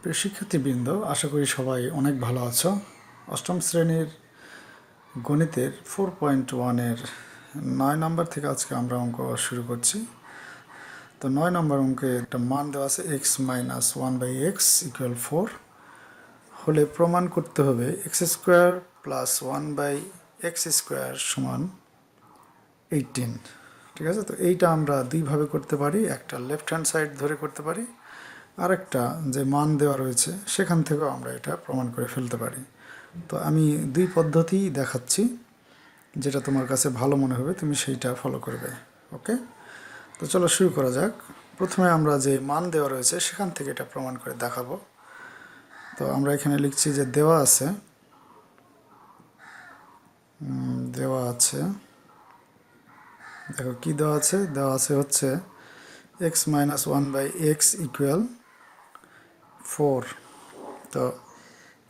প্রিয় শিক্ষার্থীবৃন্দ, আশা করি সবাই অনেক ভালো আছো। অষ্টম শ্রেণীর গণিতের 4.1-এর 9 নম্বর থেকে আজকে আমরা অঙ্ক শুরু করছি। তো 9 নম্বর অঙ্কে একটা মান দেওয়া আছে x-1/x = 4 হলে প্রমাণ করতে হবে x² + 1/x² = 18। ঠিক আছে, তো এইটা আমরা দুইভাবে করতে পারি। একটা লেফট হ্যান্ড সাইড ধরে করতে পারি, আরেকটা যে মান দেওয়া রয়েছে সেখান থেকেও আমরা এটা প্রমাণ করে ফেলতে পারি। তো আমি দুই পদ্ধতি দেখাচ্ছি, যেটা তোমার কাছে ভালো মনে হবে তুমি সেইটা ফলো করবে। ওকে, তো চলো শুরু করা যাক। প্রথমে আমরা যে মান দেওয়া রয়েছে সেখান থেকে এটা প্রমাণ করে দেখাবো। তো আমরা এখানে লিখছি যে দেওয়া আছে দেখো কি দেওয়া আছে হচ্ছে x-1/x = 4। তো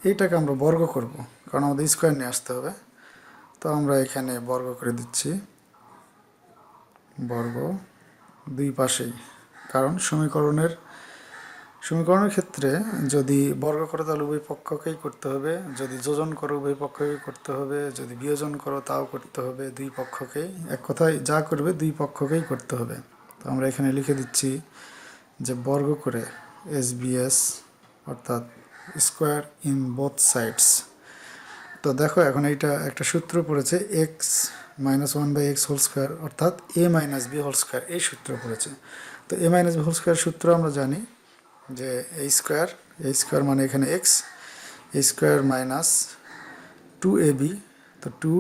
এইটাকে আমরা বর্গ করব, কারণ আমাদের স্কোয়ার নিয়ে আসতে হবে। তো আমরা এখানে বর্গ করে দিচ্ছি, বর্গ দুই পাশেই। কারণ সমীকরণের ক্ষেত্রে যদি বর্গ করো তাহলে উভয় পক্ষকেই করতে হবে, যদি যোজন করো উভয় পক্ষকেই করতে হবে, যদি বিয়োজন করো তাও করতে হবে, দুই পক্ষকেই। এক কথায় যা করবে দুই পক্ষকেই করতে হবে। তো আমরা এখানে লিখে দিচ্ছি যে বর্গ করে SBS, অর্থাৎ স্কোয়ার ইন বোথ সাইডস। তো দেখো এখন এইটা একটা সূত্র পড়েছে x-1/x² অর্থাৎ a-b², এই সূত্র পড়েছে। তো a-b² সূত্র আমরা জানি যে a² মানে এখানে x, a² - 2ab, তো 2,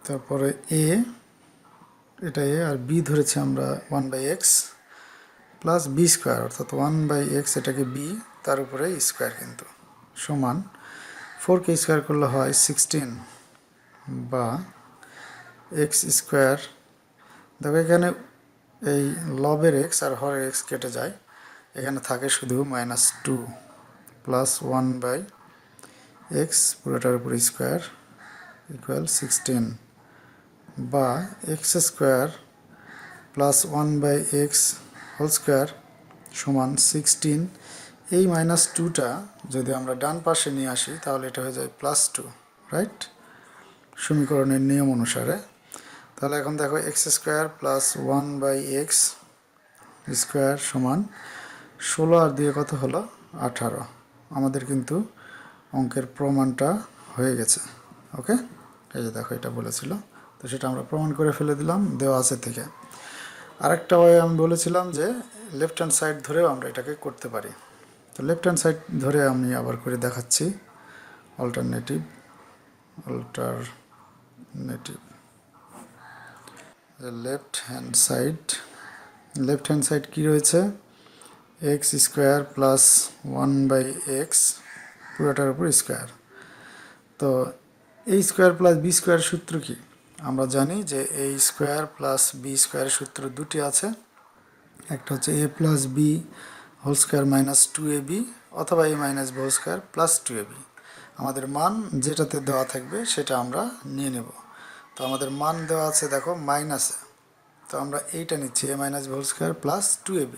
তারপরে a, এটা a, আর b ধরেছি আমরা 1/x প্লাস b², অর্থাৎ 1/x এটাকে b, তার উপরে স্কোয়ার কিন্তু সমান 4কে স্কোয়ার করলে হয় 16, বা x²। দেখো এখানে এই লবের x আর হরের x কেটে যায়, এখানে থাকে শুধু -2 প্লাস 1/x পুরোটার উপর স্কোয়ার = 16, বা x² প্লাস 1/x² সমান 16। এই -2টা যদি আমরা ডান পাশে নিয়ে আসি তাহলে এটা হয়ে যায় +2, রাইট, সমীকরণের নিয়ম অনুসারে। তাহলে এখন দেখো x² প্লাস 1/x² সমান 16, আর দিয়ে কত হলো 18। আমাদের কিন্তু অঙ্কের প্রমাণটা হয়ে গেছে। ওকে, এই যে দেখো এটা বলেছিল, তো সেটা আমরা প্রমাণ করে ফেলে দিলাম দেওয়া আছে থেকে। আরেকটা ওয়ে আমি বলেছিলাম যে লেফট হ্যান্ড সাইড ধরেও আমরা এটাকে করতে পারি। তো লেফট হ্যান্ড সাইড ধরে আমি আবার করে দেখাচ্ছি। অল্টারনেটিভ লেফট হ্যান্ড সাইড কি রয়েছে, x² প্লাস 1/x পুরোটার উপর স্কোয়ার। তো a² প্লাস b² সূত্র কি? আমরা জানি যে a² প্লাস b² সূত্র দুটি আছে। একটা হচ্ছে a প্লাস b² - 2ab, অথবা a-b² প্লাস 2ab। আমাদের মান যেটাতে দেওয়া থাকবে সেটা আমরা নিয়ে নেব। তো আমাদের মান দেওয়া আছে দেখো মাইনাসে, তো আমরা এইটা নিচ্ছি a-b² প্লাস 2ab।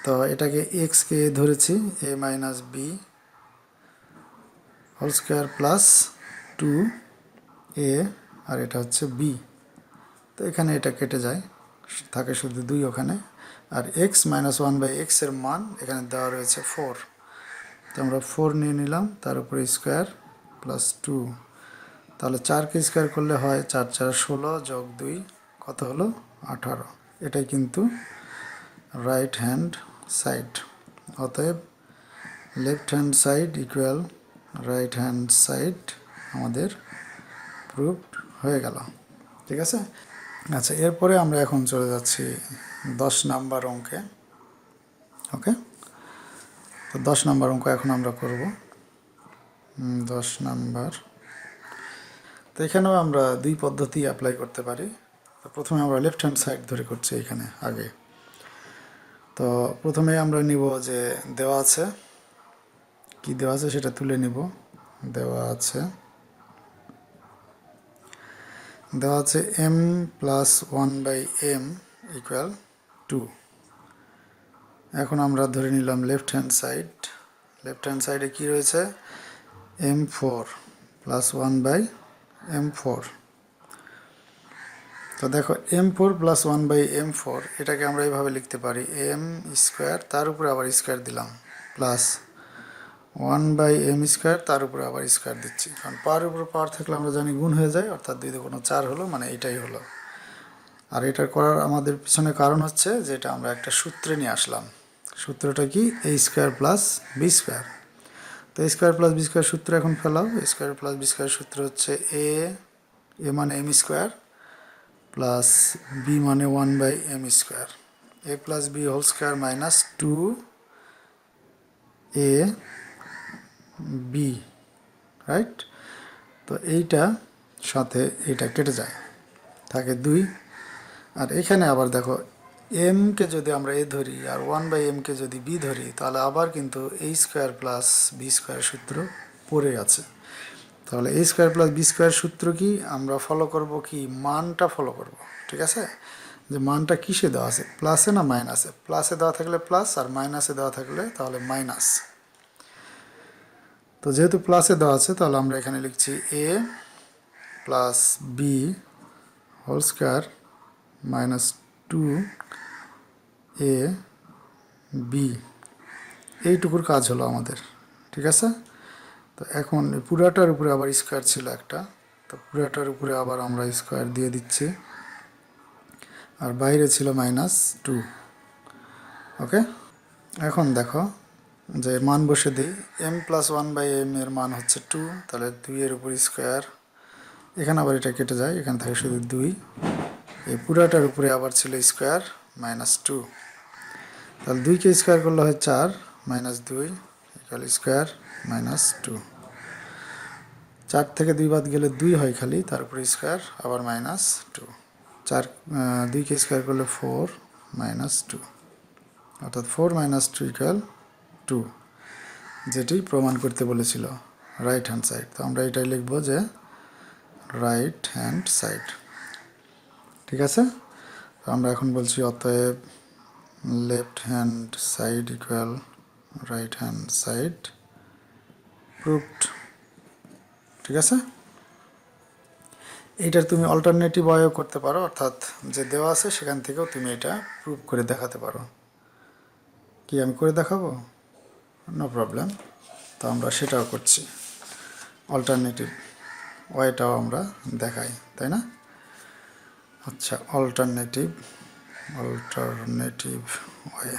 তো এটাকে x-কে ধরেছি a-b² প্লাস 2a, আর এটা হচ্ছে b। তো এখানে এটা কেটে যায়, থাকে শুধু 2 ওখানে। আর x-1/x এর মান এখানে দেওয়া রয়েছে 4, তো আমরা 4 নিয়ে নিলাম, তার উপরে স্কোয়ার প্লাস 2। তাহলে 4কে স্কোয়ার করলে হয় 4 4 16 যোগ 2 কত হলো 18। এটাই কিন্তু রাইট হ্যান্ড সাইড। অতএব left hand side equal right hand side আমাদের প্রুভড হয়ে গেল। ঠিক আছে, আচ্ছা, এরপরে আমরা এখন চলে যাচ্ছি 10 নাম্বার অঙ্কে। ওকে, তো 10 নাম্বার অঙ্ক এখন আমরা করব। 10 নাম্বার, তো এখানেও আমরা দুই পদ্ধতি অ্যাপ্লাই করতে পারি। তো প্রথমে আমরা লেফট হ্যান্ড সাইড ধরে করছি এখানে আগে। তো প্রথমে আমরা নিব যে দেওয়া আছে, কি দেওয়া আছে সেটা তুলে নিব। দেওয়া আছে m প্লাস 1/m = 2। এখন আমরা ধরে নিলাম left hand side left hand সাইডে কী রয়েছে, m4 প্লাস 1/m4। তো দেখো m4 এটাকে আমরা এইভাবে লিখতে পারি এম স্কোয়ার, তার উপরে আবার স্কোয়ার দিলাম, প্লাস 1/m² তার উপরে আবার স্কোয়ার দিচ্ছি, কারণ পাওয়ারের উপর পাওয়ার থাকলে আমরা জানি গুণ হয়ে যায়, অর্থাৎ 2 × 4 হলো, মানে এটাই হলো। আর এটা করার আমাদের পিছনে কারণ হচ্ছে যে এটা আমরা একটা সূত্রে নিয়ে আসলাম। সূত্রটা কি, a² প্লাস b²। তো a² + b² সূত্র এখন ফেলাও। a² + b² সূত্র হচ্ছে এ মানে m² প্লাস বি মানে 1/m², a+b² minus 2ab, right. তো এইটা সাথে এইটা কেটে যায়, থাকে 2। আর এখানে আবার দেখো কে যদি আমরা এ ধরি আর 1/m-কে যদি বি ধরি, তাহলে আবার কিন্তু a² প্লাস b² সূত্র পড়ে আছে। তাহলে a² প্লাস b² সূত্র কি, আমরা ফলো করব কি, মানটা ফলো করব, ঠিক আছে। যে মানটা কিসে দেওয়া আছে, প্লাসে না মাইনাসে, প্লাসে দেওয়া থাকলে প্লাস, আর মাইনাসে দেওয়া থাকলে তাহলে মাইনাস। তো যেহেতু প্লাসে দেওয়া আছে, তাহলে আমরা এখানে লিখছি a plus b whole square minus 2ab, এইটুকুর কাজ হলো আমাদের, ঠিক আছে। তো এখন পুরাটার উপরে আবার স্কোয়ার ছিল একটা, তো পুরাটার উপরে আবার আমরা স্কোয়ার দিয়ে দিচ্ছি, আর বাইরে ছিল -2। ওকে, এখন দেখো যে মান বসে দিই, m+1/m এর মান হচ্ছে 2, তাহলে 2 এর উপর স্কোয়ার, এখানে আবার এটা কেটে যায়, এখান থেকে শুধু 2, এই পুরাটার উপরে আবার ছিল স্কোয়ার -2, তাহলে 2কে স্কোয়ার করলে হয় 4, -2 = স্কোয়ার -2। 4 থেকে 2 বাদ গেলে 2 হয় খালি, তার উপরে স্কোয়ার আবার -2। 2কে স্কোয়ার করলে 4 -2, অর্থাৎ 4 - 2 = 2, যেটি প্রমাণ করতে বলেছিল রাইট হ্যান্ড সাইড। তো আমরা এটাই লিখব যে রাইট হ্যান্ড সাইড, ঠিক আছে। তো আমরা এখন বলছি অতএব left hand side equal right hand side proved, ঠিক আছে। এইটার তুমি অল্টারনেটিভ ওয়েও করতে পারো, অর্থাৎ যে দেওয়া আছে সেখান থেকেও তুমি এটা প্রুভ করে দেখাতে পারো। কি আমি করে দেখাবো? No problem. তো আমরা সেটাও করছি, অল্টারনেটিভ ওয়েটাও আমরা দেখাই, তাই না? আচ্ছা, অল্টারনেটিভ ওয়ে।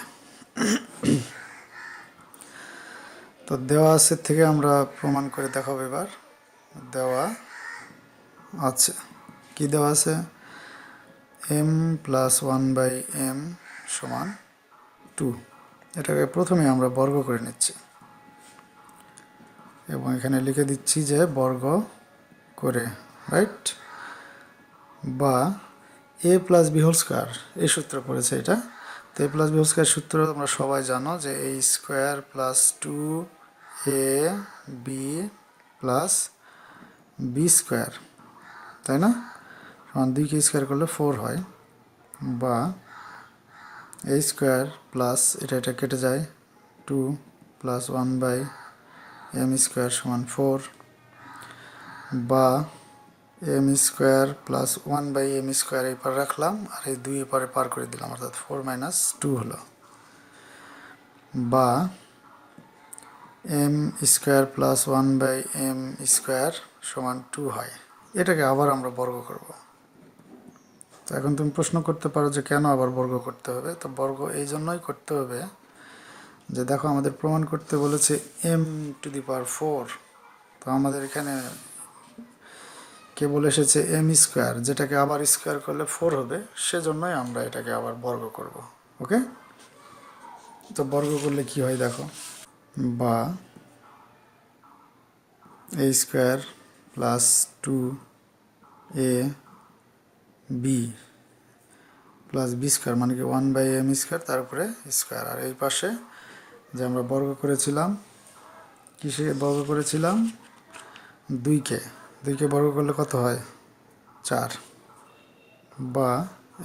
তো দেওয়া আছে থেকে আমরা প্রমাণ করে দেখাবো এবার। দেওয়া আছে, কি দেওয়া আছে, m+1/m সমান 2। এটাকে প্রথমে আমরা বর্গ করে নিচ্ছি এবং এখানে লিখে দিচ্ছি যে বর্গ করে, রাইট, বা a+b² এই সূত্র পড়েছে এটা। তো a+b² সূত্র তোমরা সবাই জানো যে a² plus 2ab plus b², তাই না, সমান 2কে স্কোয়ার করলে 4 হয়, বা a² প্লাস এটা কেটে যায় 2 প্লাস 1/m² সমান 4, বা m² প্লাস 1/m² এই পার রাখলাম, আর এই 2 এপারে পার করে দিলাম, অর্থাৎ 4 - 2 হলো, বা m² প্লাস 1/m² সমান 2 হয়। এটাকে আবার আমরা বর্গ করব। তো এখন তুমি প্রশ্ন করতে পারো যে কেন আবার বর্গ করতে হবে। তো বর্গ এই জন্যই করতে হবে যে দেখো আমাদের প্রমাণ করতে বলেছে m⁴, তো আমাদের এখানে কেবল এসেছে m², যেটাকে আবার স্কোয়ার করলে 4 হবে, সেজন্যই আমরা এটাকে আবার বর্গ করব। ওকে, তো বর্গ করলে কি হয় দেখো, বা a² plus 2ab plus b² মানে কি 1/m² তার উপরে স্কোয়ার, আর এই পাশে যে আমরা বর্গ করেছিলাম, কিসে বর্গ করেছিলাম, 2কে বর্গ করলে কত হয়, 4, বা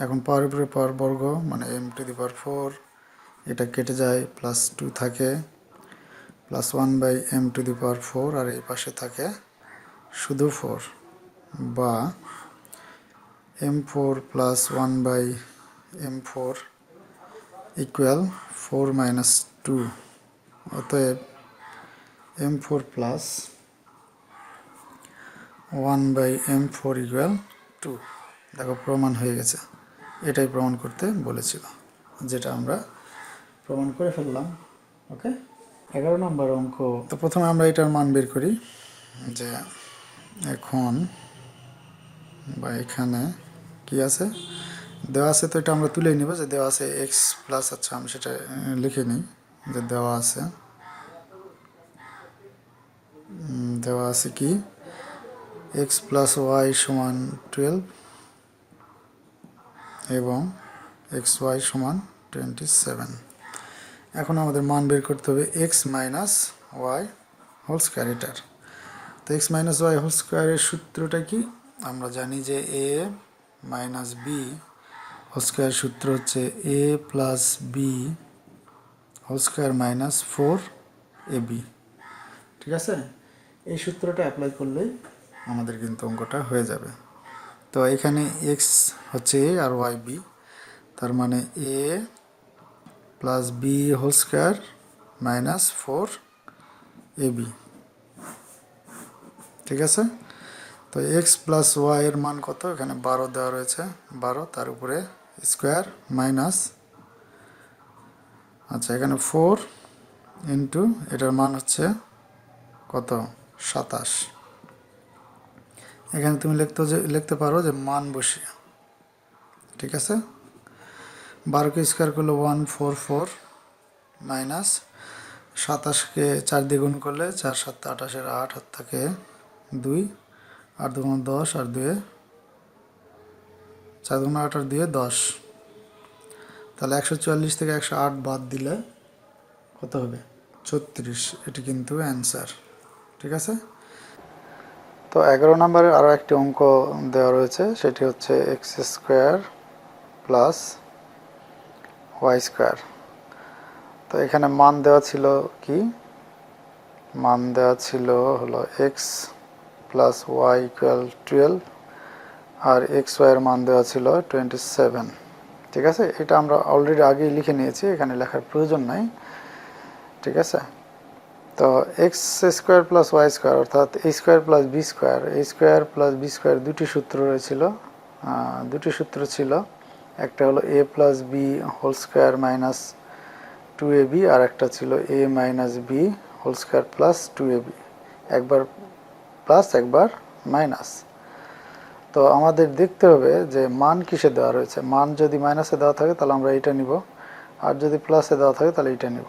এখন পাওয়ার উপরে পাওয়ার বর্গ মানে m⁴, এটা কেটে যায়, +2 থাকে, প্লাস 1/m⁴, আর এই পাশে থাকে শুধু 4, বা m4 plus 1/m4 equal 4 minus 2। অতএব m4 প্লাস 1/m4 ইকুয়াল 2। দেখো প্রমাণ হয়ে গেছে। এটাই প্রমাণ করতে বলেছিল, যেটা আমরা প্রমাণ করে ফেললাম। ওকে, 11 নম্বর অঙ্ক। তো প্রথমে আমরা এটার মান বের করি, যে এখন বা এখানে কি আছে দেওয়া আছে। তো এটা আমরা তুলে নিব যে দেওয়া আছে এক্স প্লাস, আচ্ছা আমি সেটা লিখে নিই, যে দেওয়া আছে কি এক্স প্লাস ওয়াই সমান 12 এবং এক্স ওয়াই সমান 27। এখন আমাদের মান বের করতে হবে x minus y whole square এটার। তো এক্স মাইনাস ওয়াই হোল স্কোয়ারের সূত্রটা কি? আমরা জানি যে a minus b whole square সূত্র হচ্ছে a plus b whole square minus 4ab। ঠিক আছে, এই সূত্রটা অ্যাপ্লাই করলেই আমাদের কিন্তু অঙ্কটা হয়ে যাবে। তো এখানে এক্স হচ্ছে এ আর ওয়াই বি, তার মানে a plus b whole square minus 4ab। ঠিক আছে, তো এক্স প্লাস ওয়াই এর মান কত? এখানে 12 দেওয়া রয়েছে, 12, তার উপরে স্কোয়ার মাইনাস, আচ্ছা এখানে 4 ইন্টু এটার মান হচ্ছে কত? 27। এখানে তুমি লিখতে পারো যে মান বসিয়ে। ঠিক আছে, 12কে স্কোয়ার করলে 144 মাইনাস 27কে 4 দিয়ে গুণ করলে 4 7 28, 8 হাত থাকে 2, 8 2 10, আর 2 4 2 8 আর 2 10। তাহলে 144 থেকে 108 বাদ দিলে কত হবে? 36। এটি কিন্তু অ্যান্সার। ঠিক আছে, তো 11 নম্বরের আরও একটি অঙ্ক দেওয়া রয়েছে, সেটি হচ্ছে x square plus y square. তো এখানে মান দেওয়া ছিল কি? মান দেওয়া ছিল হলো এক্স প্লাস ওয়াই ইকুয়াল 12, আর এক্স ওয়াইয়ের মান দেওয়া ছিল 27। ঠিক আছে, এটা আমরা অলরেডি আগেই লিখে নিয়েছি, এখানে লেখার প্রয়োজন নাই। ঠিক আছে, তো x square plus y square অর্থাৎ a square plus b square, a square plus b square দুটি সূত্র রয়েছিল, দুটি সূত্র ছিল। একটা হলো a plus b whole square minus 2ab, আর একটা ছিল a minus b whole square plus 2ab, একবার প্লাস একবার মাইনাস। তো আমাদের দেখতে হবে যে মান কিসে দেওয়া রয়েছে। মান যদি মাইনাসে দেওয়া থাকে তাহলে আমরা এইটা নিব, আর যদি প্লাসে দেওয়া থাকে তাহলে এইটা নিব।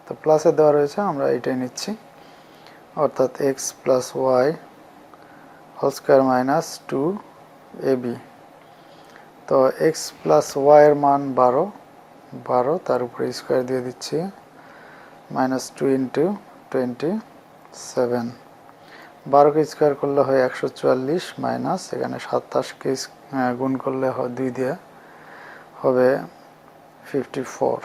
তো প্লাসে দেওয়া রয়েছে, আমরা এইটাই নিচ্ছি, অর্থাৎ x plus y whole square minus 2ab। তো এক্স প্লাস ওয়াইয়ের মান 12, তার উপরে স্কোয়ার দিয়ে দিচ্ছি, মাইনাস 2 ইন্টু 27। 12কে স্কোয়ার করলে হয় 144, মাইনাস এখানে 27কে গুণ করলে হয় 2 দিয়ে, হবে 54।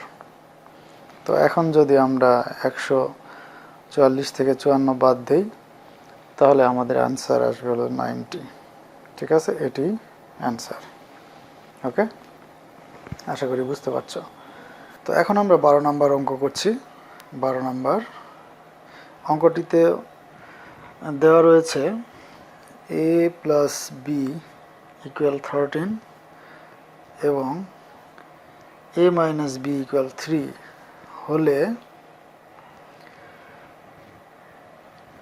তো এখন যদি আমরা 144 থেকে 54 বাদ দিই, তাহলে আমাদের অ্যান্সার আসবে হলো 90। ঠিক আছে, এটি অ্যান্সার। ওকে, আশা করি বুঝতে পারছো। তো এখন আমরা 12 নম্বর অঙ্ক করছি। 12 নম্বর অঙ্কটিতে দেওয়া রয়েছে এ প্লাস বি ইকুয়াল 13 এবং এ মাইনাস বি ইকুয়াল 3 হলে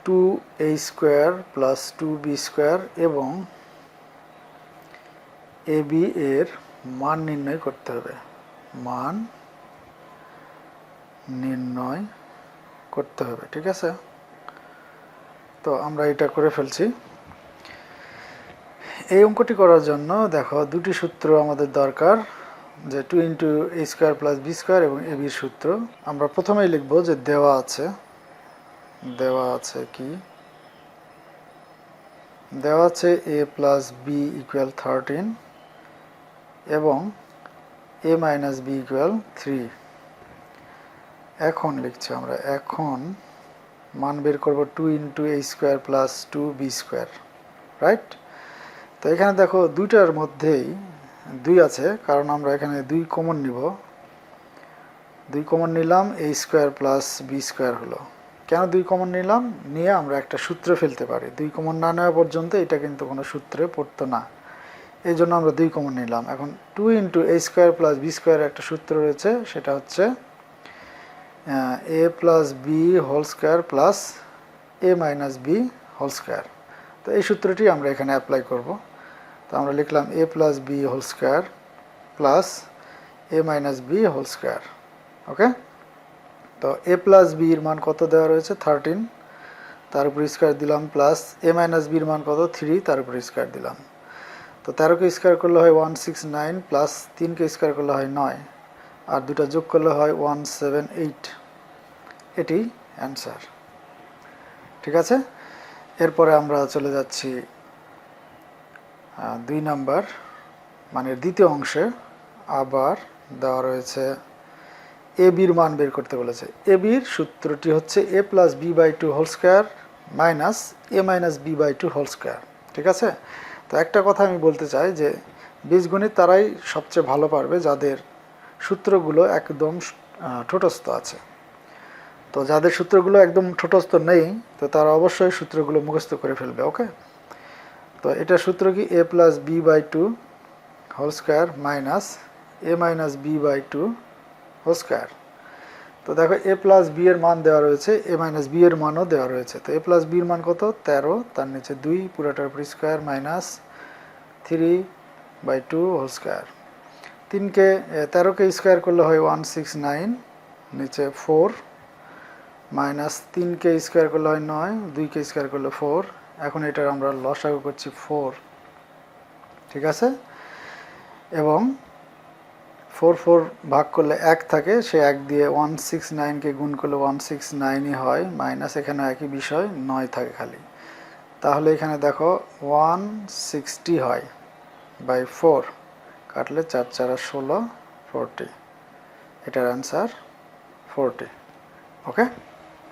2a square plus 2b square এবং এ বি এর মান নির্ণয় করতে হবে। মান নির্ণয় করতে হবে। ঠিক আছে, তো আমরা এটা করে ফেলছি। এই অঙ্কটি করার জন্য দেখো দুটি সূত্র আমাদের দরকার, যে 2 ইন্টু এ স্কোয়ার প্লাস বি স্কোয়ার এবং এ বির সূত্র। আমরা প্রথমেই লিখব যে দেওয়া আছে কি? দেওয়া আছে এ প্লাস বি ইকুয়াল 13 এবং এ মাইনাস বি ইকুয়াল 3। এখন লিখছি আমরা, এখন মান বের করব 2 into a square plus 2b square, right? তো এখানে দেখো দুইটার মধ্যেই 2 আছে, কারণ আমরা এখানে 2 কমন নিব। 2 কমন নিলাম, a square plus b square হলো। কেন 2 কমন নিলাম? নিয়ে আমরা একটা সূত্রে ফেলতে পারি। 2 কমন না নেওয়া পর্যন্ত এটা কিন্তু কোনো সূত্রে পড়তো না, এই জন্য আমরা 2 কমন নিলাম। এখন 2 into a square plus b square একটা সূত্র রয়েছে, সেটা হচ্ছে a plus b whole square plus a minus b whole square. তো এই সূত্রটি আমরা এখানে অ্যাপ্লাই করব। তো আমরা লিখলাম a plus b whole square plus a minus b whole square. Okay, তো a প্লাস বির মান কত দেওয়া রয়েছে? 13, তার উপর স্কোয়ার দিলাম, প্লাস a মাইনাস বির মান কত? 3, তার উপর স্কোয়ার দিলাম। তো 13কে স্কোয়ার করলে হয় 169, প্লাস 3কে স্কোয়ার করলে হয় 9, আর দুটা যোগ করলে হয় 178। এটি অ্যান্সার। ঠিক আছে, এরপরে আমরা চলে যাচ্ছি 2 নাম্বার মানে দ্বিতীয় অংশে। আবার দেওয়া রয়েছে এ বির মান বের করতে বলেছে। এ বির সূত্রটি হচ্ছে a plus b by 2 whole square minus a minus b by 2 whole square. ঠিক আছে, তো একটা কথা আমি বলতে চাই যে বীজগণিত তারাই সবচেয়ে ভালো পারবে যাদের সূত্রগুলো একদম ঠোঁটস্থ আছে। তো যাদের সূত্রগুলো একদম ঠোঁটস্থ নেই, তো তারা অবশ্যই সূত্রগুলো মুখস্থ করে ফেলবে। ওকে, তো এটা সূত্র কি? a plus b by 2 whole square minus a minus b by 2 whole square. তো দেখো a প্লাস বি এর মান দেওয়া রয়েছে, a মাইনাস বি এর মানও দেওয়া রয়েছে। তো a প্লাস বির মান কত? 13, তার নিচে 2 পুরোটার উপর স্কোয়ার মাইনাস 3/2 হোল স্কোয়ার। 13কে স্কোয়ার করলে হয় 169, নিচে 4 মাইনাস 3কে স্কোয়ার করলে হয় 9, 2কে স্কোয়ার করলে 4। এখন এটার আমরা লসাগু করছি 4। ঠিক আছে, এবং 4 ভাগ করলে 1 থাকে, সে 1 দিয়ে 169কে গুণ করলে 169ই হয়, মাইনাস এখানে একই বিষয় 9 থাকে খালি। তাহলে এখানে দেখো 160 হয় বাই 4, কাটলে 4 4 16, 40। এটার অ্যান্সার 40। ওকে।